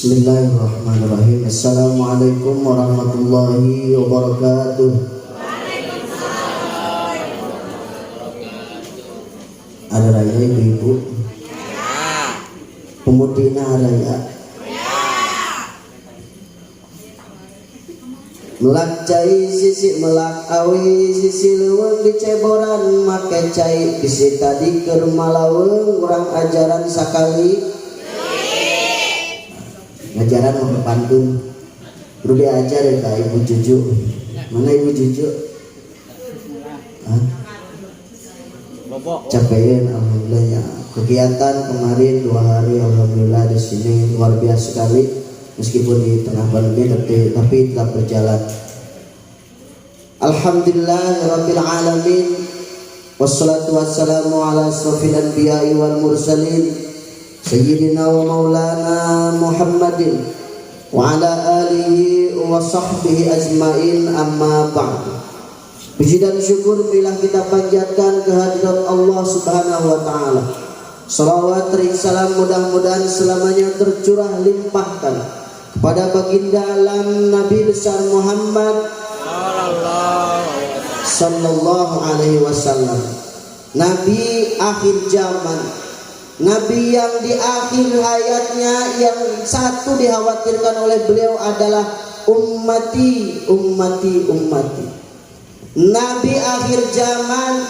Bismillahirrahmanirrahim. Assalamualaikum warahmatullahi wabarakatuh. Ada raya ibu-ibu? Pemudina raya? Melak cai sisi melak awi sisi leweng di ceboran make cai bisi tadi ke rumah laweng kurang ajaran sakali ngajaran mau pantun perlu diajar ya kak ibu Juju. Mana ibu Juju? Capain alhamdulillah ya. Kegiatan kemarin 2 hari alhamdulillah di sini luar biasa sekali. Meskipun di tengah pandemi tapi tetap berjalan. Alhamdulillahirabbil alamin. Wassalatu wassalamu ala asrofil anbiya'i wal mursalin Sayyidina wa maulana Muhammadin wa ala alihi wa sahbihi ajmain, amma ba'du. Puji dan syukur bila kita panjatkan kehadirat Allah Subhanahu wa taala. Salawat dan salam mudah-mudahan selamanya tercurah limpahkan kepada baginda alam Nabi besar Muhammad sallallahu alaihi wasallam, Nabi akhir zaman, Nabi yang di akhir hayatnya yang satu dikhawatirkan oleh beliau adalah ummati, ummati, ummati. Nabi akhir zaman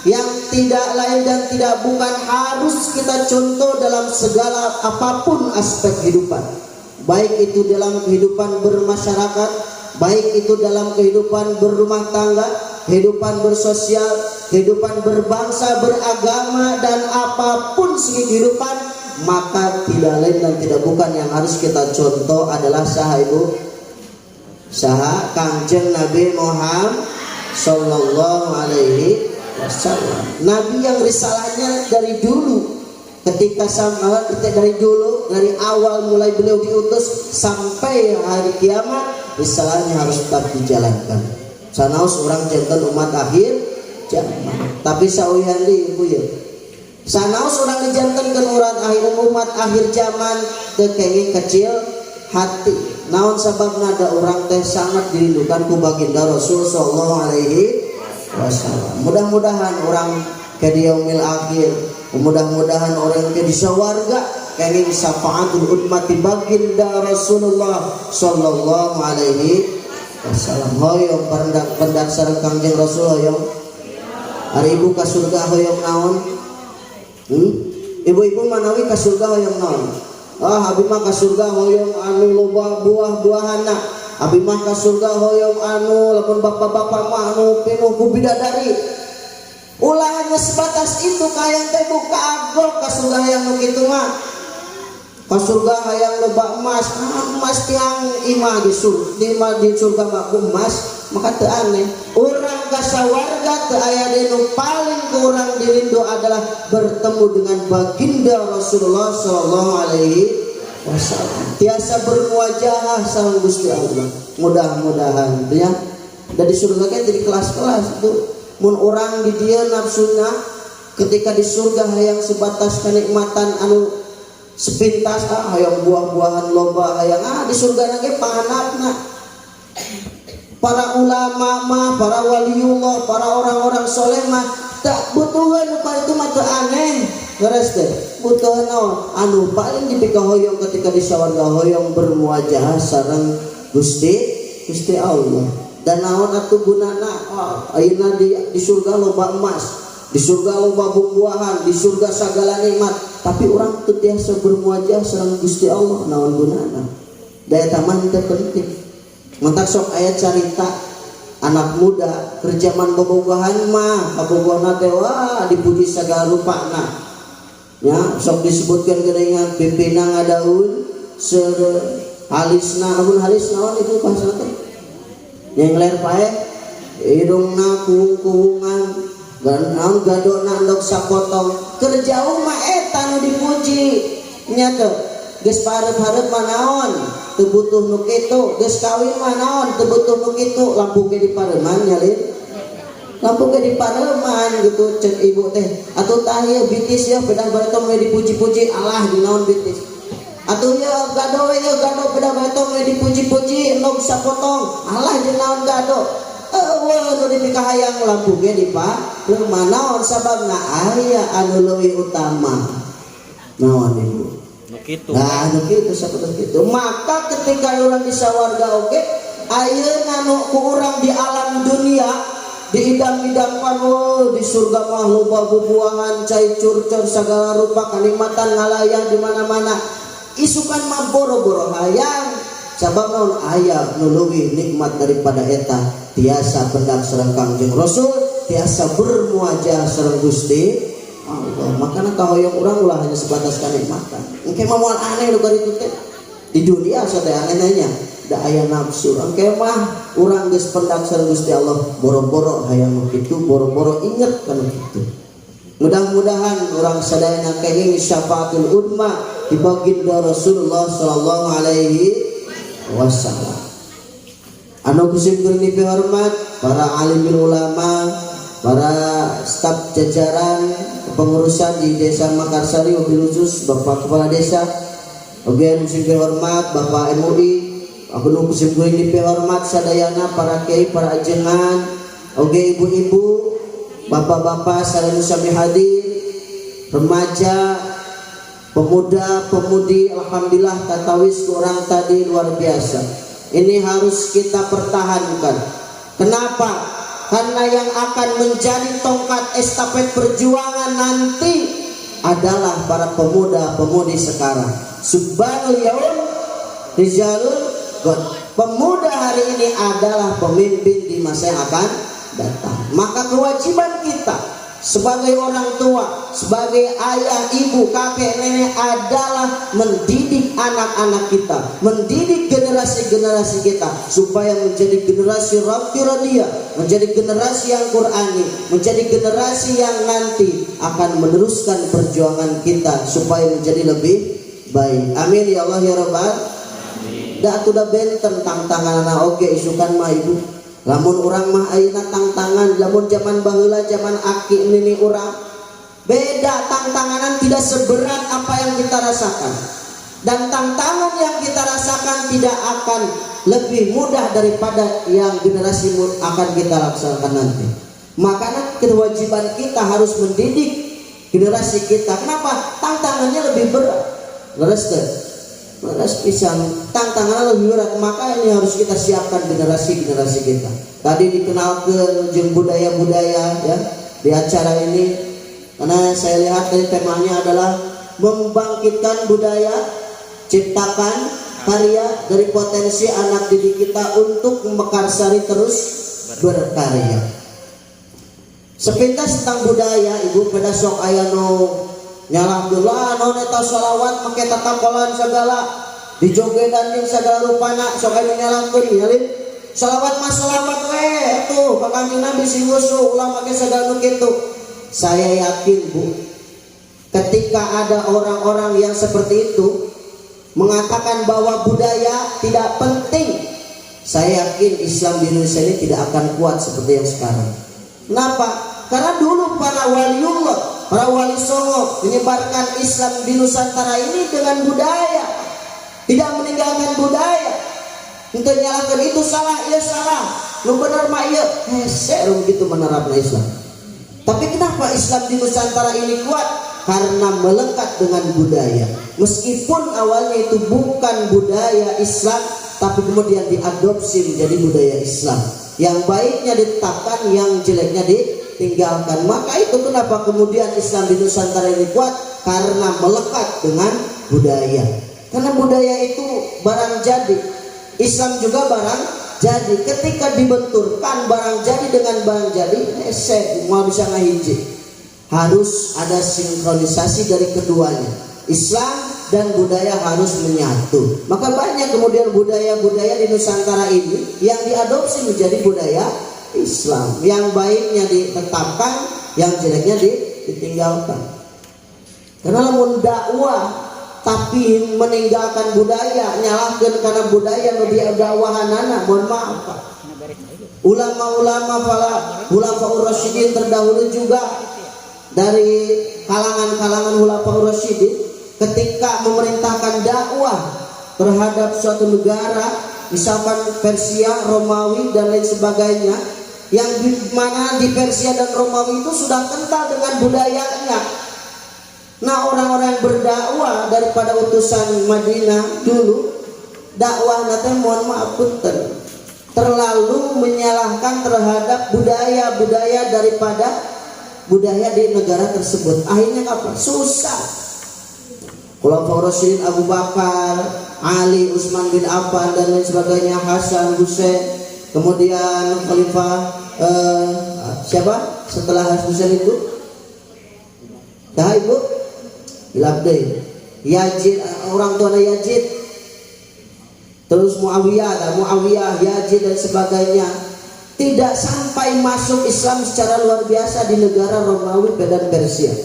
yang tidak lain dan tidak bukan harus kita contoh dalam segala apapun aspek kehidupan. Baik itu dalam kehidupan bermasyarakat, baik itu dalam kehidupan berumah tangga, kehidupan bersosial, kehidupan berbangsa, beragama, dan apapun segi kehidupan, maka tidak lain dan tidak bukan yang harus kita contoh adalah saha ibu, saha Kanjeng Nabi Muhammad sallallahu alaihi wasallam. Nabi yang risalahnya dari dulu, ketika dari dulu, dari awal mulai beliau diutus sampai hari kiamat, risalahnya harus tetap dijalankan. Sanaus orang jantan umat akhir zaman. Tapi sawihan di ibu ya. Sanaus orang dijantankan umat akhir zaman kekenging kecil hati. Naon sababna ada orang teh sangat dirindukan ku baginda Rasul sallallahu alaihi wasallam. Mudah-mudahan orang ke yaumil akhir, mudah-mudahan orang ke warga kenging syafaatul ummati baginda Rasulullah sallallahu alaihi wasallam. Hoyong pendak sareng Kangjeng Rasul hoyong. Ari ibu ka surga hoyong naon? Ibu-ibu manawi ka surga hoyong naon? Abi mah ka surga hoyong anu loba buah-buahanna. Abi mah ka surga hoyong anu lamun bapak-bapak mah anu pinuh ku bidadari. Ulah hanya sebatas itu kayang teh buka agok ka surga yang nu kitu mah. Ka surga hayang loba emas, emas tiang imah di surga mah emas, maka teu aneh. Urang ka sawarga teu aya nu paling ke urang dirindu adalah bertemu dengan baginda Rasulullah sallallahu alaihi wasallam. Tiasa bermuajahah sareng Gusti Allah. Mudah-mudahan ya. Dan di surga kan jadi kelas-kelas itu. Mun orang di dia nafsunya ketika di surga hayang sebatas kenikmatan anu sepintas hayang buah-buahan loba hayang di surga ge panganapna. Para ulama mah, para waliullah, para orang-orang soleh mah tak butuhan upah itu mah teu aneh. Beres teh. Butuhan naon? Anu paling dipika hoyong ketika di sawarga hoyong bermuajahah sareng Gusti Allah. Dan naon atuh gunana? Ayeuna di surga loba emas, di surga loba buah-buahan, di surga segala nikmat, tapi orang teu tiasa bermuajah sareng Gusti Allah, naon gunana? Daya taman teh penting. Mantak sok aya carita anak muda kerjaman bobogohan mah, bobogohna teh wah dipuji sagala rupana. Ya, sok disebutkan geuningan pimpinan ngadaun halisna, namun halis naon itu bahasa teh? Yang ler pae hidungna kuung-kuungan dan gadona endog sapotong kerja mah eta nu dipuji nya teu geus pareup-hareup mah naon teu butuh nu kitu, geus kawin mah naon teu butuh nu kitu, lampu ge di pareuman nya lin lampu ge di pareuman gitu ceuk ibu teh atuh tah ieu bitis ya bedah baretom we dipuji-puji alah di naon bitis Atuh ya gado pada betong dipuji-puji endog sapotong alah jeung naon gado. Eueuh nu dipikah hayang lampu ge dipa manaon sababna aya anu leuwih utama. Naon ibu? Nu kitu. Nah, nu kitu saperti kitu. Maka ketika urang di sawarga oge ayeuna nu ku urang di alam dunia diidam-idamkan di surga mah loba bubuahan cai curcor segala rupa kanikmatan ngalayang di mana-mana. Isukan mah boro-boro hayang sabab naon aya nu leuwih nikmat daripada eta tiasa pendak sareng Kangjeng Rasul tiasa bermuajah sareng Gusti Allah. Makana kahoyong urang ulah hanya sebatas kanikmatan engke mah moal aneh nu kitu teh di dunia sate aneh-anehnya da aya nafsu engke mah urang geus pendak sareng Gusti Allah boro-boro hayang nu kitu boro-boro inget kana kitu. Mudah-mudahan orang sadayana kenging syafaatul udma di baginda Rasulullah sallallahu alaihi wasallam. Anu kusim kuring dihormat para alim ulama, para staf jajaran pengurusan di Desa Makarsari wabil khusus Bapak Kepala Desa, oge kusim dihormat Bapak MUI, aku nu kusim kuring dihormat sadayana para kiai, para ajengan, oge ibu-ibu, bapak-bapak saling sami hadir, remaja, pemuda, pemudi, alhamdulillah tatawis kurang tadi luar biasa. Ini harus kita pertahankan. Kenapa? Karena yang akan menjadi tongkat estafet perjuangan nanti adalah para pemuda-pemudi sekarang. Subhanul yaum rijalul god. Pemuda hari ini adalah pemimpin di masa yang akan datang. Maka kewajiban kita sebagai orang tua, sebagai ayah, ibu, kakek, nenek adalah mendidik anak-anak kita, mendidik generasi-generasi kita supaya menjadi generasi radiyah, menjadi generasi yang Qur'ani, menjadi generasi yang nanti akan meneruskan perjuangan kita supaya menjadi lebih baik. Amin ya Allah ya Rabbal. Da atuh da benten tantangan oge isukan mah ibu. Lamun orang mah ayeuna tantangan, lamun zaman baheula zaman aki nini urang beda, tantanganan tidak seberat apa yang kita rasakan, dan tantangan yang kita rasakan tidak akan lebih mudah daripada yang generasi akan kita laksanakan nanti. Makanya kewajiban kita harus mendidik generasi kita. Kenapa? Tantangannya lebih berat. Leres pisan, tantangan lebih berat, maka ini harus kita siapkan generasi-generasi kita. Tadi dikenalkan jeung budaya-budaya ya di acara ini, karena saya lihat dari temanya adalah membangkitkan budaya, ciptakan karya dari potensi anak didik kita untuk Mekarsari terus berkarya. Sepintas tentang budaya, ibu pada sok aya no nyalahkeun non eta sholawat make tatakolan segala dijogedan jeung segala rupana sok aya nyalahkeun nyalin sholawat mah sholawat we tuh ka Kanjeng Nabi sing usul ulah make segala nu kitu. Saya yakin Bu, ketika ada orang-orang yang seperti itu mengatakan bahwa budaya tidak penting, saya yakin Islam di Indonesia ini tidak akan kuat seperti yang sekarang. Kenapa? Karena dulu para waliullah, para wali songo menyebarkan Islam di Nusantara ini dengan budaya, tidak meninggalkan budaya. Untuk nyalakan itu salah, ya salah, lu benar mah iya, serum gitu menerapkan Islam. Tapi kenapa Islam di Nusantara ini kuat? Karena melekat dengan budaya. Meskipun awalnya itu bukan budaya Islam, tapi kemudian diadopsi menjadi budaya Islam. Yang baiknya ditetapkan, yang jeleknya ditinggalkan. Maka itu kenapa kemudian Islam di Nusantara ini kuat, karena melekat dengan budaya. Karena budaya itu barang jadi, Islam juga barang jadi. Ketika dibenturkan barang jadi dengan barang jadi, mau bisa ngahiji. Harus ada sinkronisasi dari keduanya. Islam dan budaya harus menyatu. Maka banyak kemudian budaya-budaya di Nusantara ini yang diadopsi menjadi budaya Islam. Yang baiknya ditetapkan, yang jeleknya ditinggalkan. Karena lamun dakwah tapi meninggalkan budaya, nyalahkan karena budaya nu dakwahanana, mohon maaf Pak. Ulama-ulama para Khulafaur Rasyidin terdahulu juga dari kalangan-kalangan Khulafaur Rasyidin ketika memerintahkan dakwah terhadap suatu negara, misalkan Persia, Romawi dan lain sebagainya, yang mana di Persia dan Romawi itu sudah kental dengan budayanya. Nah, orang-orang yang berdakwah daripada utusan Madinah dulu, dakwah nanti mohon maaf punten, terlalu menyalahkan terhadap budaya-budaya daripada budaya di negara tersebut. Akhirnya apa? Susah. Khulafaur Rasyidin Abu Bakar, Ali, Utsman bin Affan dan lain sebagainya, Hasan, Husain, kemudian Khalifah siapa setelah Husain itu? Dah ibu, Bilabdin, Yazid, orang tua Yazid, terus Muawiyah, Yazid dan sebagainya. Tidak sampai masuk Islam secara luar biasa di negara Romawi dan Persia.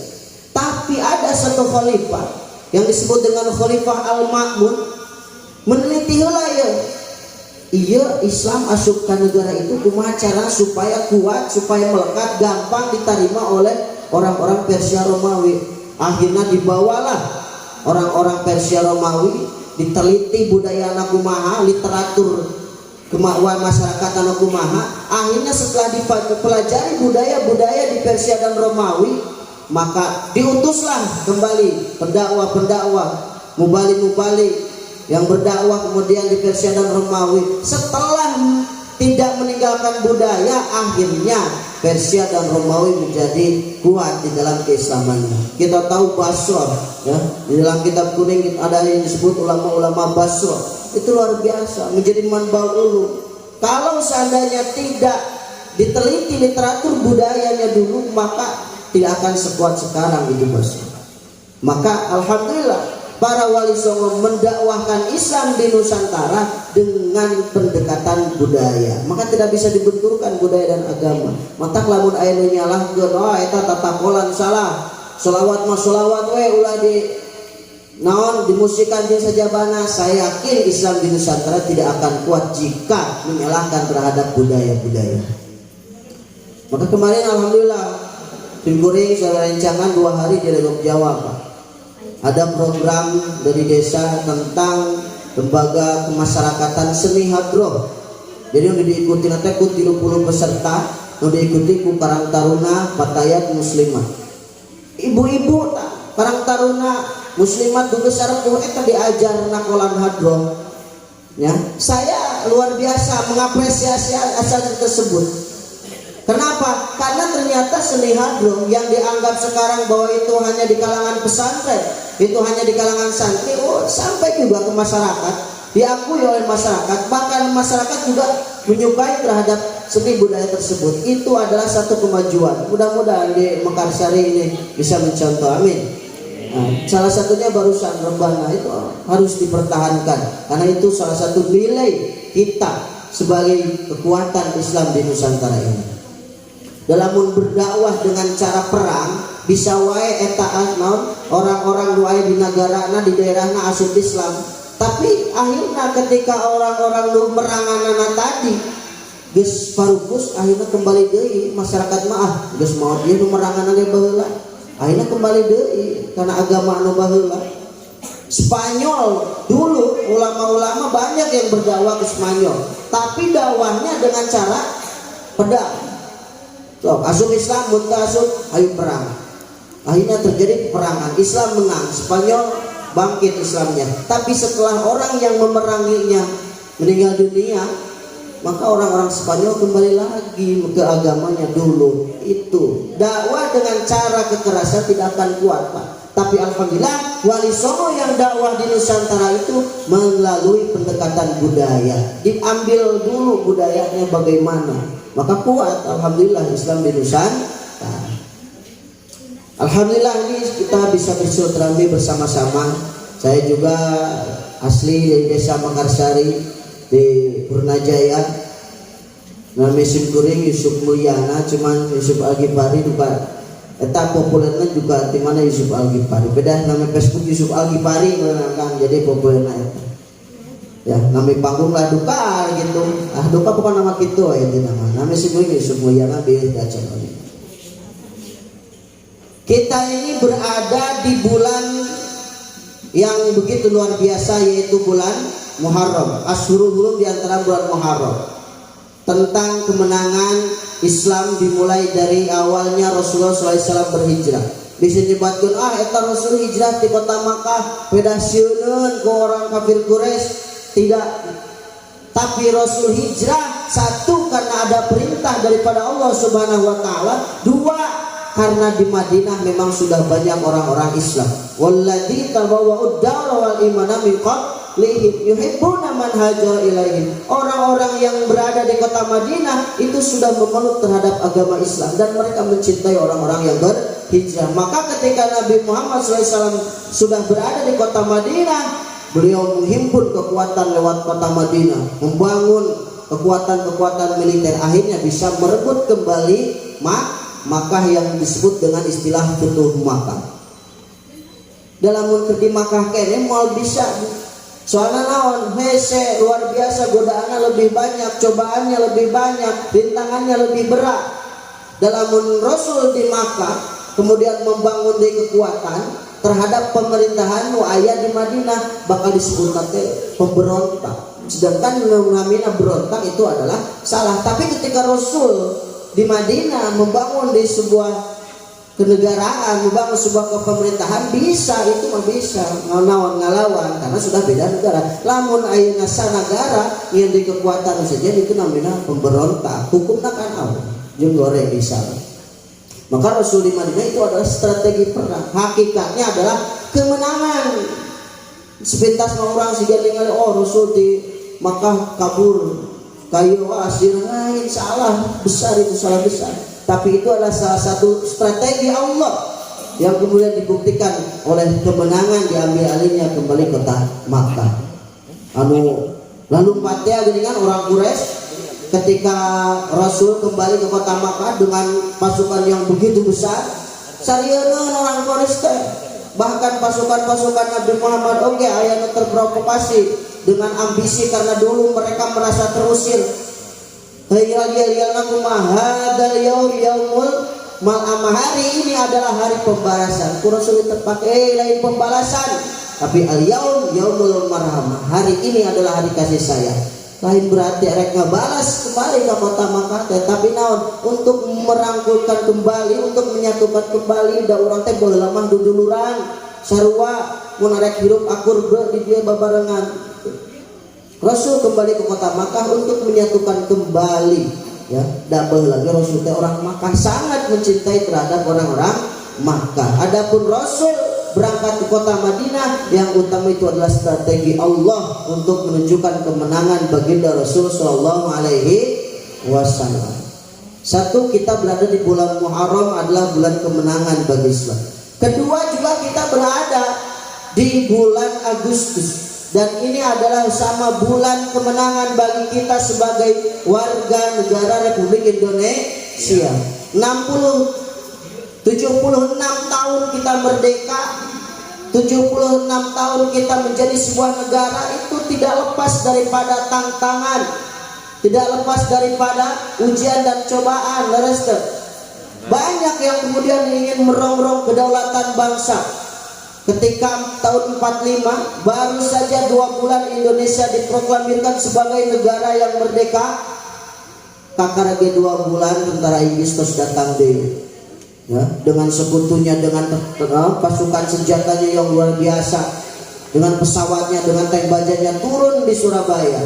Tapi ada satu khalifah yang disebut dengan Khalifah Al-Ma'mun meneliti heula ya. Iya, Islam asup ke negara itu kumaha cara supaya kuat, supaya melekat, gampang diterima oleh orang-orang Persia Romawi. Akhirnya dibawalah orang-orang Persia Romawi, diteliti budaya anak kumaha, literatur kemauan masyarakat anak kumaha. Akhirnya setelah dipelajari budaya-budaya di Persia dan Romawi, maka diutuslah kembali pendakwah-pendakwah, mubalik-mubalik yang berdakwah kemudian di Persia dan Romawi. Setelah tidak meninggalkan budaya, akhirnya Persia dan Romawi menjadi kuat di dalam keislamannya. Kita tahu Basra, ya, di dalam kitab kuning ada yang disebut ulama-ulama Basra. Itu luar biasa, menjadi manbaul ulum. Kalau seandainya tidak diteliti literatur budayanya dulu, maka tidak akan sekuat sekarang itu Basra. Maka alhamdulillah para wali songo mendakwahkan Islam di Nusantara dengan pendekatan budaya. Maka tidak bisa dibenturkan budaya dan agama. Mata lamun aya nu nyalahkeun, oh eta tatakolan salah. Sholawat mah sholawat we ulah di naon dimusikan jeung sajabana. Saya yakin Islam di Nusantara tidak akan kuat jika menyalahkan terhadap budaya-budaya. Maka kemarin alhamdulillah tim kuring sudah rencangan 2 hari di Legok Jawa, Pak. Ada program dari desa tentang lembaga kemasyarakatan seni hadroh. Jadi yang diikuti nanti 30 peserta, yang diikuti ku Karang Taruna Patayat Muslimat. Ibu-ibu Karang Taruna Muslimat besar ku eta diajar nakolan hadroh. Ya, saya luar biasa mengapresiasi asal tersebut. Kenapa? Karena ternyata seni hadroh yang dianggap sekarang bahwa itu hanya di kalangan pesantren, itu hanya di kalangan santri, sampai juga ke masyarakat, diakui oleh masyarakat, bahkan masyarakat juga menyukai terhadap seni budaya tersebut. Itu adalah satu kemajuan. Mudah-mudahan di Mekarsari ini bisa mencontoh, amin. Nah, salah satunya barusan Rebana itu harus dipertahankan, karena itu salah satu nilai kita sebagai kekuatan Islam di Nusantara ini. Dalam berdakwah dengan cara perang bisa wae eta orang-orang doa di negarana di daerahna asup Islam, tapi akhirnya ketika orang-orang lu meranganana tadi geus parukus, akhirnya kembali deui masyarakat mah geus mau dia nu meranganana ge baheula, akhirnya kembali deui karena agama anu baheula. Spanyol dulu ulama-ulama banyak yang berdakwah ke Spanyol, tapi dakwahnya dengan cara pedang. So, asup Islam, muntah asup, ayo perang. Akhirnya terjadi peperangan, Islam menang, Spanyol bangkit Islamnya. Tapi setelah orang yang memeranginya meninggal dunia, maka orang-orang Spanyol kembali lagi ke agamanya dulu. Itu dakwah dengan cara kekerasan tidak akan kuat, Pak. Tapi alhamdulillah wali songo yang dakwah di Nusantara itu melalui pendekatan budaya. Diambil dulu budayanya bagaimana, maka kuat alhamdulillah Islam di Nusantara. Alhamdulillah ini kita bisa bersilaturahmi bersama-sama. Saya juga asli dari desa Mekarsari di Purnajaya. Nama Kuring Yusuf Mulyana, cuman Yusuf Al-Ghifari juga eta populernya juga di mana Yusuf Al-Ghifari. Beda nama Facebook Yusuf Al-Ghifari menangkan jadi populernya eta. Ya, nama panggung lah Duka gitu. Duka bukan nama gitu ya nama. Nama Kuring Yusuf Mulyana beda channel. Kita ini berada di bulan yang begitu luar biasa, yaitu bulan Muharram, Asyurul Hurum, di antara bulan Muharram. Tentang kemenangan Islam dimulai dari awalnya Rasulullah SAW berhijrah. Bisa dibatkan eta Rasul hijrah di kota Makkah pedasieun ke orang kafir Quraisy. Tidak. Tapi Rasul hijrah, satu karena ada perintah daripada Allah Subhanahu wa taala, dua karena di Madinah memang sudah banyak orang-orang Islam. Walladzi tabawwa'ud dara wal imana min qablihim yuhibbuna man hajara ilaihim. Orang-orang yang berada di kota Madinah itu sudah memeluk terhadap agama Islam dan mereka mencintai orang-orang yang berhijrah. Maka ketika Nabi Muhammad SAW sudah berada di kota Madinah, beliau menghimpun kekuatan lewat kota Madinah, membangun kekuatan-kekuatan militer, akhirnya bisa merebut kembali Makkah yang disebut dengan istilah Futuh Makkah. Dalam di Makkah kene mau bisa soalnya naon hese luar biasa, godaannya lebih banyak, cobaannya lebih banyak, rintangannya lebih berat. Dalam Rasul di Makkah kemudian membangun di kekuatan terhadap pemerintahan ayah di Madinah bakal disebut pemberontak. Sedangkan namanya berontak itu adalah salah. Tapi ketika Rasul di Madinah membangun di sebuah kenegaraan, membangun sebuah kepemerintahan, bisa, itu mah bisa ngalawan karena sudah beda negara. Lamun ayeuna sanagara yang di kekuatan saja itu namanya pemberontak, hukumnya kan Allah jeung goreng bisa. Maka Rasul di Madinah itu adalah strategi perang. Hakikatnya adalah kemenangan. Sepintas orang siga ningali Rasul di Makkah kabur kayu asir lain, salah besar, itu salah besar. Tapi itu adalah salah satu strategi Allah yang kemudian dibuktikan oleh kemenangan diambil alihnya kembali kota Makkah. Lalu patia dengan orang Quraisy ketika Rasul kembali ke kota Makkah dengan pasukan yang begitu besar, sarieun orang Quraisy teh, bahkan pasukan-pasukan Nabi Muhammad oke aya terprovokasi dengan ambisi karena dulu mereka merasa terusir. Hari ini adalah hari pembalasan. Rasul terpakai lain pembalasan, tapi al-yaum yaumul marhamah. Hari ini adalah hari kasih sayang. Lain berarti rek ngabalas kembali ke kota Makkah, tapi naon untuk merangkulkan kembali, untuk menyatukan kembali da urang teh baheula mah duduluran sarua mun arek hirup akur di dia babarengan. Rasul kembali ke kota Makkah untuk menyatukan kembali, ya. Double lagi Rasul teh orang Makkah sangat mencintai terhadap orang-orang Makkah. Adapun Rasul berangkat ke kota Madinah, yang utama itu adalah strategi Allah untuk menunjukkan kemenangan baginda Rasul Shallallahu Alaihi Wasallam. Satu, kita berada di bulan Muharram adalah bulan kemenangan bagi Islam. Kedua, juga kita berada di bulan Agustus. Dan ini adalah sama bulan kemenangan bagi kita sebagai warga negara Republik Indonesia. 76 tahun kita merdeka, 76 tahun kita menjadi sebuah negara, itu tidak lepas daripada tantangan, tidak lepas daripada ujian dan cobaan. Banyak yang kemudian ingin merongrong kedaulatan bangsa. Ketika tahun 45 baru saja 2 bulan Indonesia diproklamirkan sebagai negara yang merdeka, kakarage 2 bulan tentara Inggris terus datang deh, ya, dengan sekutunya, dengan pasukan senjatanya yang luar biasa, dengan pesawatnya, dengan tank bajanya turun di Surabaya.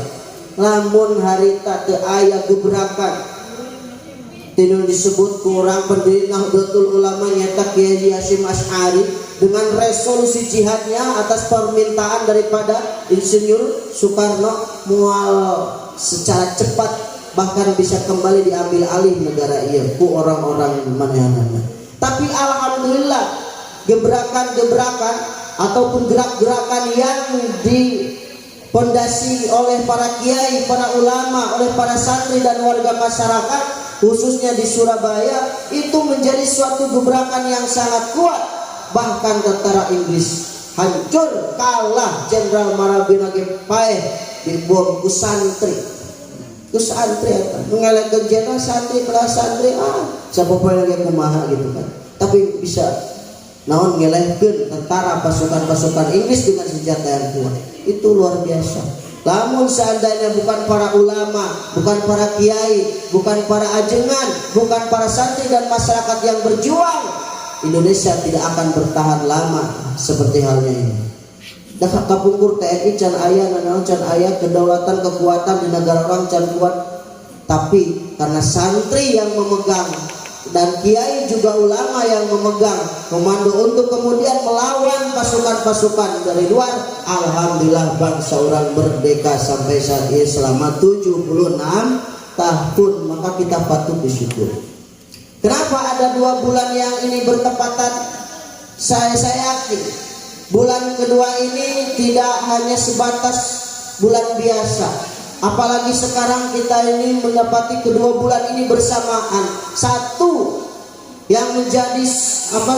Lamun harita teu aya gebrakan tinu disebut kurang pendiri Nahdlatul Ulama nyata Kiai Hasyim Asy'ari dengan resolusi jihadnya atas permintaan daripada Insinyur Soekarno mual secara cepat bahkan bisa kembali diambil alih negara ieu ku orang-orang manehna. Tapi alhamdulillah gebrakan-gebrakan ataupun gerak-gerakan yang dipondasi oleh para kiai, para ulama, oleh para santri dan warga masyarakat khususnya di Surabaya itu menjadi suatu gebrakan yang sangat kuat. Bahkan tentara Inggris hancur, kalah Jenderal Marabina Paeh dibom ku santri mengelakkan jenderal santri kelas santri siapa lagi kumaha gitu kan. Tapi bisa naon ngelehkeun tentara pasukan-pasukan Inggris dengan senjata yang kuat. Itu luar biasa. Namun seandainya bukan para ulama, bukan para kiai, bukan para ajengan, bukan para santri dan masyarakat yang berjuang, Indonesia tidak akan bertahan lama seperti halnya ini. Dah kapungkur TNI can aya nanaon can aya kedaulatan kekuatan di negara orang can kuat, tapi karena santri yang memegang dan kiai juga ulama yang memegang komando untuk kemudian melawan pasukan-pasukan dari luar, alhamdulillah bangsa orang merdeka sampai saat ini selama 76 tahun, maka kita patut bersyukur. Kenapa ada 2 bulan yang ini bertepatan? Saya yakin bulan kedua ini tidak hanya sebatas bulan biasa. Apalagi sekarang kita ini mendapati kedua bulan ini bersamaan. Satu yang menjadi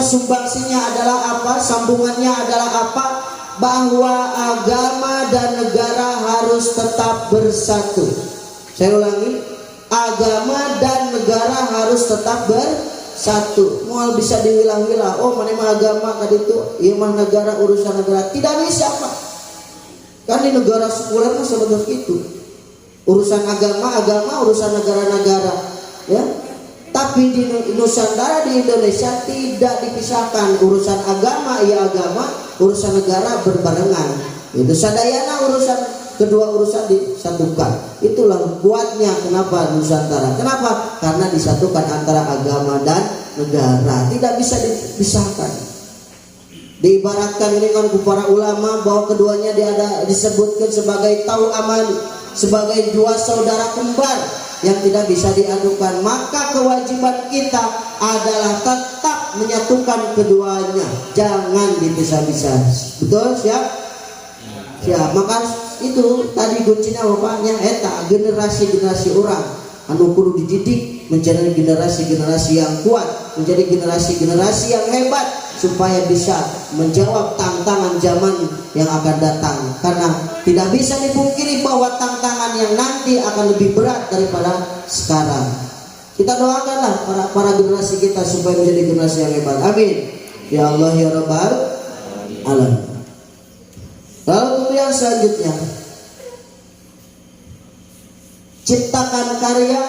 sumbangsinya adalah apa? Sambungannya adalah apa? Bahwa agama dan negara harus tetap bersatu. Saya ulangi, agama dan negara harus tetap bersatu. Mual bisa diwilah-wilah. Oh, mana mah agama kan itu, ieu mah negara, urusan negara. Tidak bisa, Pak. Kan di negara sekuler mah seperti itu. Urusan agama, urusan negara-negara, ya. Tapi di Nusantara, di Indonesia tidak dipisahkan. Urusan agama ya agama, urusan negara berbarengan. Itu sadayana urusan, kedua urusan disatukan. Itulah kuatnya kenapa Nusantara. Kenapa? Karena disatukan antara agama dan negara. Tidak bisa dipisahkan. Diibaratkan ini kan para ulama bahwa keduanya disebutkan sebagai tau aman, sebagai 2 saudara kembar yang tidak bisa diadukan. Maka kewajiban kita adalah tetap menyatukan keduanya, jangan dipisah-pisah. Betul? Siap? Siap. Maka itu tadi kuncinya bapaknya eta generasi-generasi orang anu kudu dididik menjadi generasi-generasi yang kuat, menjadi generasi-generasi yang hebat, supaya bisa menjawab tantangan zaman yang akan datang. Karena tidak bisa dipungkiri bahwa tantangan yang nanti akan lebih berat daripada sekarang. Kita doakanlah para generasi kita supaya menjadi generasi yang hebat. Amin. Ya Allah ya Rabbal alamin. Lalu kemudian selanjutnya, ciptakan karya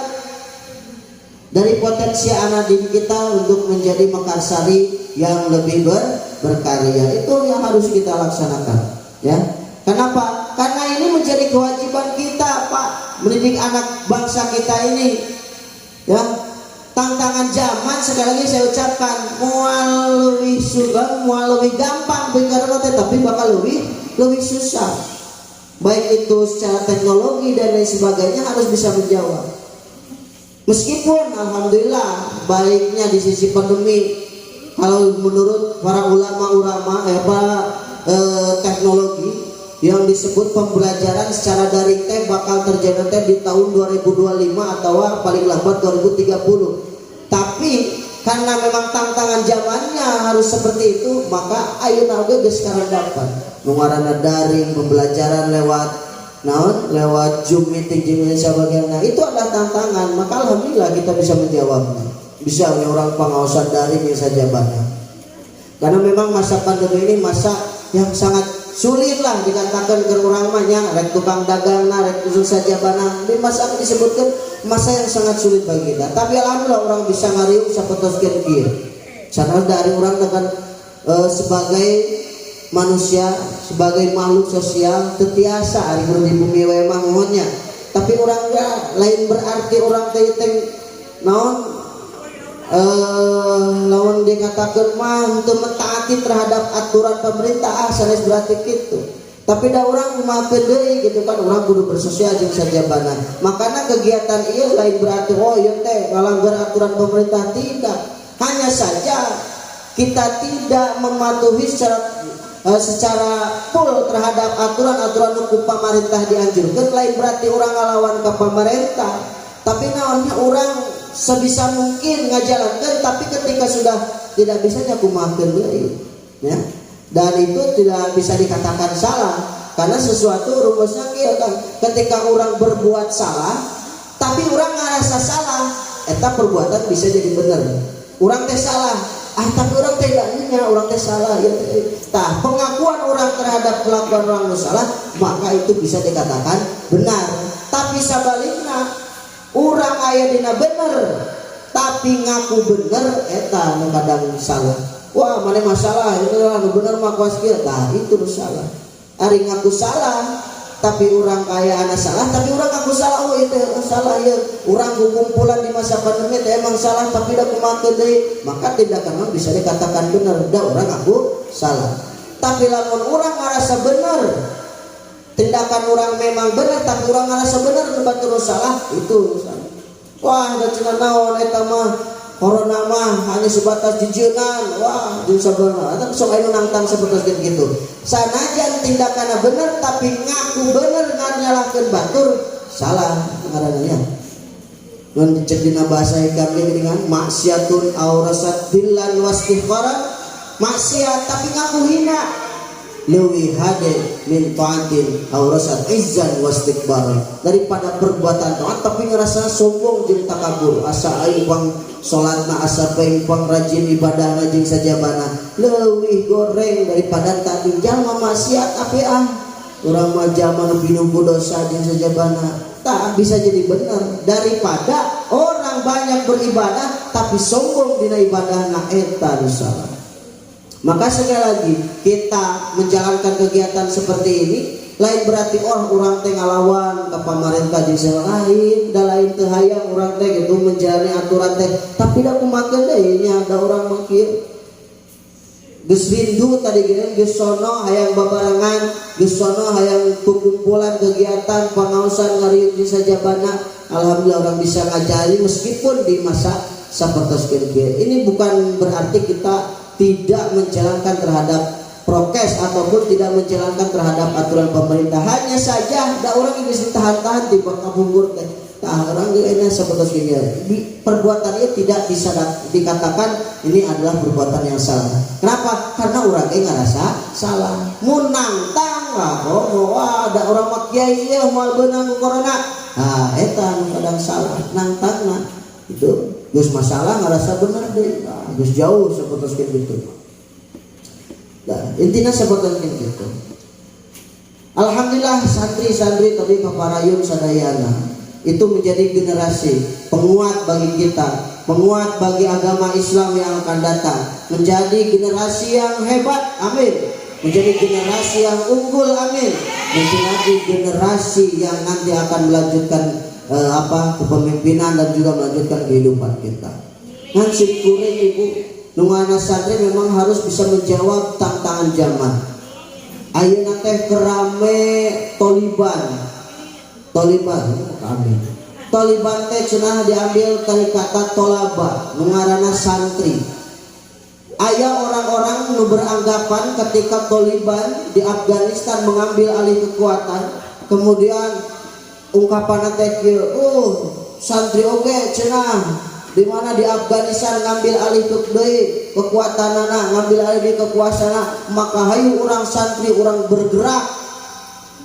dari potensi anak didik kita untuk menjadi mekarsari yang lebih berkarya. Itu yang harus kita laksanakan, ya. Kenapa? Karena ini menjadi kewajiban kita, Pak, mendidik anak bangsa kita ini, ya. Tantangan zaman sekali lagi saya ucapkan mual lebih suka, mual lebih gampang bicara tapi bakal lebih susah. Baik itu secara teknologi dan lain sebagainya harus bisa menjawab. Meskipun alhamdulillah baiknya di sisi pandemi, kalau menurut para ulama-ulama teknologi yang disebut pembelajaran secara daring bakal terjadi di tahun 2025 atau paling lambat 2030. Tapi karena memang tantangan zamannya harus seperti itu, maka ayeuna oge geus sekarang dapat mengarana daring, pembelajaran lewat Zoom meeting jeung sebagainya. Itu adalah tantangan, maka alhamdulillah kita bisa menjawabnya. Bisa orang pengawasan daring saja banyak. Karena memang masa pandemi ini masa yang sangat sulit lah dikatakan ke orang banyak, rek tukang dagang, rek usul saja banyak. Di masa ini disebutkan masa yang sangat sulit bagi kita. Tapi alhamdulillah orang bisa ngariung sapotoskeun kieu. Karena dari orang dengan sebagai manusia, sebagai makhluk sosial tetiasa ari di bumi wae mah mohonnya. Tapi orang lain berarti orang teh naon lawan dikatakan mah untuk mentaati terhadap aturan pemerintah sanes berarti gitu. Tapi da orang kumakeun deui gitu kan, orang kudu bersosial jeung sajabana. Makanya kegiatan ieu lain berarti oh ieu teh ngalanggar aturan pemerintah, tidak. Hanya saja kita tidak mematuhi secara full terhadap aturan-aturan hukum pemerintah dianjurkan, lain berarti orang ngalawan ke pemerintah. Tapi naonnya orang sebisa mungkin ngajalankan, tapi ketika sudah tidak bisa kumakeun deui, ya. Dan itu tidak bisa dikatakan salah, karena sesuatu rumusnya kieu kan, ketika orang berbuat salah tapi orang ngerasa salah, eta perbuatan bisa jadi benar. Orang teh salah tapi orang tidak nya orang teh salah ya. Tah pengakuan orang terhadap kelakuan orang salah maka itu bisa dikatakan benar. Tapi sebaliknya orang aya dina bener tapi ngaku bener eta nu kadang salah. Wah mana masalah itu nu bener mah kuas kieu. Tah itu salah. Ari ngaku salah tapi orang kaya anak salah tapi orang ngaku salah. Oh itu salah ya. Orang kumpulan di masa pandemi itu emang salah tapi dah kumakeun deui maka tindakan mah bisa dikatakan bener. Da orang ngaku salah. Tapi lamun orang ngarasa bener tindakan orang memang benar tapi orang ngerasa benar batur salah itu salah. Wah da cenah naon eta mah corona mah hanya sebatas jijeunan. Wah jeung sabeuna eta sok anu nangtang sebatas kitu. Sanajan tindakanna bener tapi ngaku bener nganyalahkeun batur salah ngaranna. Mun dicek dina bahasa hikam dengan maksiatun aurasat dillan wastighfara maksiat tapi ngaku hina lewi hade min ta'atin aurasat izzan wastikbar daripada perbuatan taat tapi ngerasa sombong jeung takabur asa aing pang salatna asa pang rajin ibadah jeung sajabana leuwih goreng daripada tadi jalma maksiat apean urang mah jalma nu pinubu dosa jeung sajabana tak bisa jadi benar daripada orang banyak beribadah tapi sombong dina ibadahna eta salah. Maka sekali lagi kita menjalankan kegiatan seperti ini lain berarti orang teh ngalawan ke pemerintah di lain da lain teu hayang urang teh gitu menjalani aturan teh tapi da kumakeun deui nya ada orang mikir geus rindu tadi gini geus sono hayang babarengan geus sono hayang kumpulan kegiatan pangaosan ngariung di sajabana. Alhamdulillah orang bisa ngajari meskipun di masa sapertos kieu. Ini bukan berarti kita tidak menjalankan terhadap prokes ataupun tidak menjalankan terhadap aturan pemerintah. Hanya saja da orang geus ditahan-tahan di kabungkur teh. Tah orang geus sapertos kieu. Perbuatannya tidak bisa dikatakan ini adalah perbuatan yang salah. Kenapa? Karena orang ngerasa salah. Mun nantang lah wah ada orang mah kiai ieu moal beunang corona. Ah eta nu kadang salah nantangna. Itu geus masalah ngerasa bener deh, geus jauh seperti gitu. Nah, intinya seperti itu. Alhamdulillah santri-santri tadi paparayun sadayana itu menjadi generasi penguat bagi kita, penguat bagi agama Islam yang akan datang, menjadi generasi yang hebat, amin. Menjadi generasi yang unggul, amin. Menjadi generasi yang nanti akan melanjutkan kepemimpinan dan juga melanjutkan kehidupan kita. Ngansip kuring ibu nungana santri memang harus bisa menjawab tantangan zaman. Ayeuna teh kerame Taliban teh cenah diambil dari kata tolaba nungarana santri. Aya orang-orang nu beranggapan ketika Taliban di Afghanistan mengambil alih kekuatan kemudian ungkapan teh santri oge cenah di mana di Afghanistan ngambil alih kekuatanana ngambil alih di kekuasaan maka hayu orang santri orang bergerak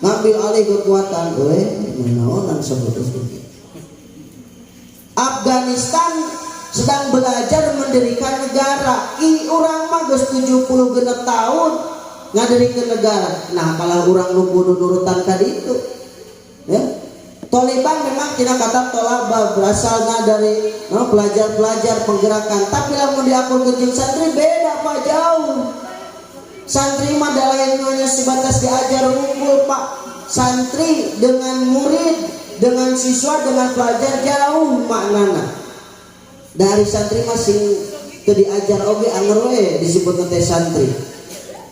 ngambil alih kekuatan naonan seperti Afghanistan sedang belajar mendirikan negara orang mah geus 70 genep tahun ngadirikan negara. Nah kalau orang nurutan tadi itu ya Taliban memang tidak kata tolaba berasalnya dari pelajar-pelajar penggerakan tapi lamun diakur ke santri beda pak jauh. Santri mah lainnya sebatas diajar unggul pak. Santri dengan murid dengan siswa dengan pelajar jauh maknana. Dari santri masing teu diajar oge anger we disebut teh santri.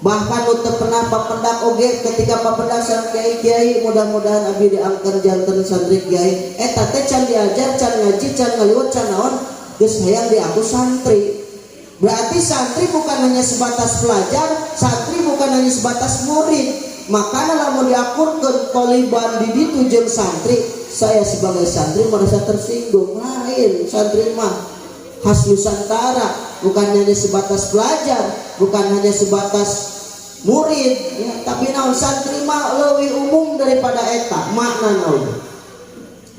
Bahkan untuk pernah papendak oge ketika papendak sang kiai mudah-mudahan abdi diangker janten santri kiai eta teh can diajar can ngaji can ngaliwat can naon geus hayang diaku santri. Berarti santri bukan hanya sebatas pelajar, santri bukan hanya sebatas murid. Makanya lamun diakurkeun Taliban di ditu jeung santri, saya sebagai santri merasa tersinggung. Lain santri mah khas Nusantara, bukan hanya sebatas pelajar, bukan hanya sebatas murid ya, tapi naon santri mah leuwih umum daripada eta makna naon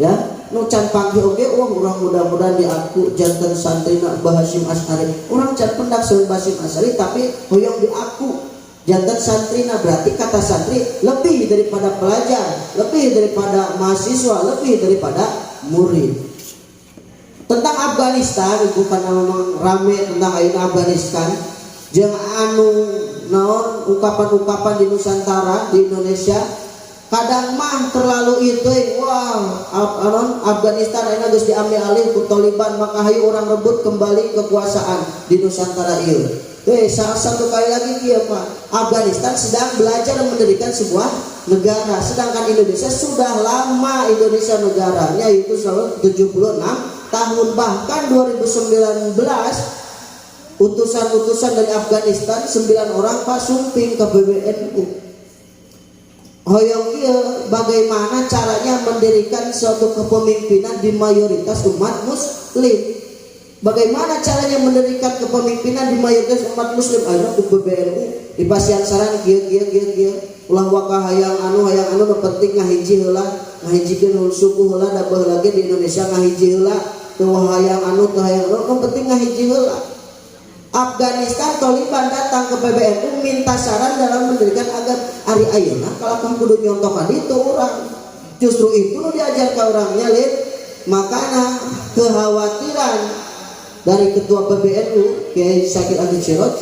ya nu can panggih oge urang mudah-mudahan di aku jantan santrina Bahasim Asy'ari urang can pendak Saud Bahasim Asy'ari tapi hoyong di aku jantan santrina berarti kata santri lebih daripada pelajar, lebih daripada mahasiswa, lebih daripada murid. Tentang Afghanistan bukan memang rame tentang ayeuna Afghanistan jeung anu naon ungkapan-ungkapan di Nusantara di Indonesia kadang mah terlalu itu wah Afghanistan ayeuna geus diambil alih ku Taliban maka hayu orang rebut kembali kekuasaan di Nusantara ieu. Salah satu kali lagi kieu Pak, Afghanistan sedang belajar mendirikan sebuah negara, sedangkan Indonesia sudah lama Indonesia negaranya itu 76 tahun, bahkan 2019 utusan-utusan dari Afghanistan 9 orang Pak sumping ke PBNU. Hoyong ieu bagaimana caranya mendirikan suatu kepemimpinan di mayoritas umat muslim. Bagaimana caranya mendirikan kepemimpinan di mayoritas umat muslim? Ayeuna ku PBNU dipasihan saran kieu ulah waka hayang anu nu penting ngahiji heula, ngahijikeun suku heula da baheula ge di Indonesia ngahiji heula, teu hayang anu teu hayang anu penting ngahiji heula. Afghanistan Taliban datang ke PBNU minta saran dalam mendirikan agar ari ayeuna kalakon kudu nyontok ka ditu urang. Justru itu nu diajar ka urangnya lid. Makana kekhawatiran dari ketua PBNU Kiai Syakir Abdul Siroj,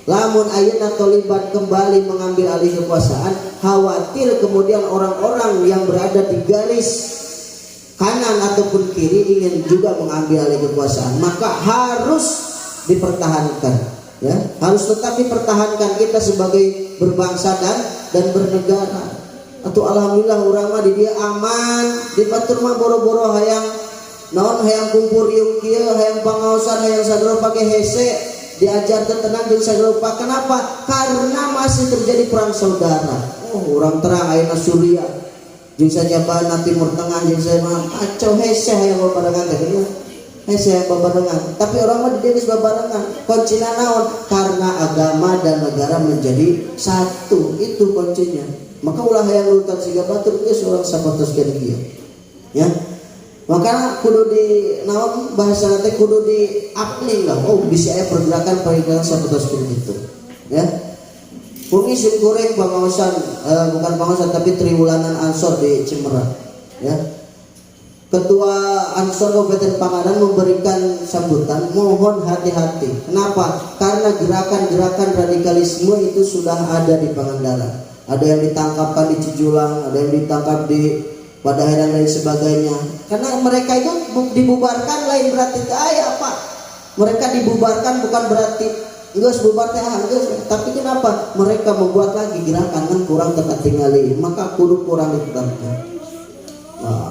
lamun ayeuna Taliban kembali mengambil alih kekuasaan, khawatir kemudian orang-orang yang berada di garis kanan ataupun kiri ingin juga mengambil alih kekuasaan, maka harus dipertahankan, ya, harus tetap dipertahankan kita sebagai berbangsa dan bernegara. Atau alhamdulillah urang mah di dia aman, di batur mah boro-boro hayang naon hayang kumpul riung kieu, hayang pangaosan, hayang sadro pake hese, diajar tenang jeung sagrupa. Kenapa? Karena masih terjadi perang saudara. Urang terang ayeuna Suriah jeung sajabana Timur Tengah jeung saya mah kacau hese hayang babarengan teh. Saya babarengan, tapi orang mah di dieu babarengan. Kuncina naon? Karena agama dan negara menjadi satu, itu kuncinya. Maka ulah hayang lutan siga batur geus urang sapertoskeun kieu. Ya. Maka kudu di naon bahasa teh kudu di apling lah. Bisa aya pergerakan sapertoskeun itu. Ya. Pungi sim goreng pangaosan bukan pangaosan tapi triwulanan Ansor di Cimerah. Ya. Ketua Ansor Kabupaten Pangandaran memberikan sambutan, mohon hati-hati. Kenapa? Karena gerakan-gerakan radikalisme itu sudah ada di Pangandaran. Ada yang ditangkapkan di Cijulang, ada yang ditangkap di Padaherang dan sebagainya. Karena mereka itu dibubarkan lain berarti apa? Mereka dibubarkan bukan berarti geus bubar teh geus, tapi kenapa? Mereka membuat lagi gerakan kan kurang tetap tinggali, maka kudu kurang ditetapkan.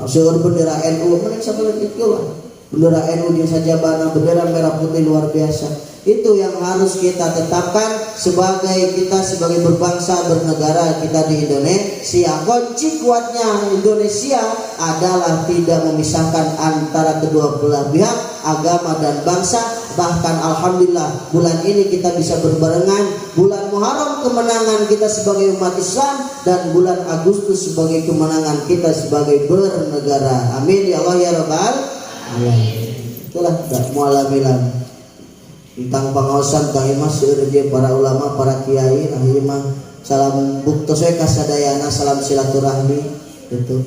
Seueur bendera NU mending sabeuleuh itu lah. Bendera NU di sajabana bendera merah putih luar biasa. Itu yang harus kita tetapkan sebagai kita sebagai berbangsa bernegara kita di Indonesia. Kunci kuatnya Indonesia adalah tidak memisahkan antara kedua belah pihak, agama dan bangsa. Bahkan alhamdulillah bulan ini kita bisa berbarengan, bulan Muharram kemenangan kita sebagai umat Islam dan bulan Agustus sebagai kemenangan kita sebagai bernegara. Amin ya Allah ya Rabbal alamin. Itulah mualamilan tentang pangaosan kami mas para ulama, para kiai, mah salam buktos we kasadayana, salam silaturahmi itu.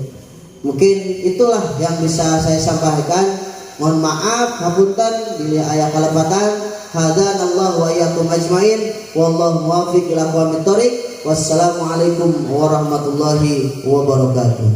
Mungkin itulah yang bisa saya sampaikan. Mohon maaf hapunten bila aya kalebatan. Hadanallahu wa iyyakum ajmain. Wallahu muwaffiq ila aqwamit thoriq. Wassalamualaikum warahmatullahi wabarakatuh.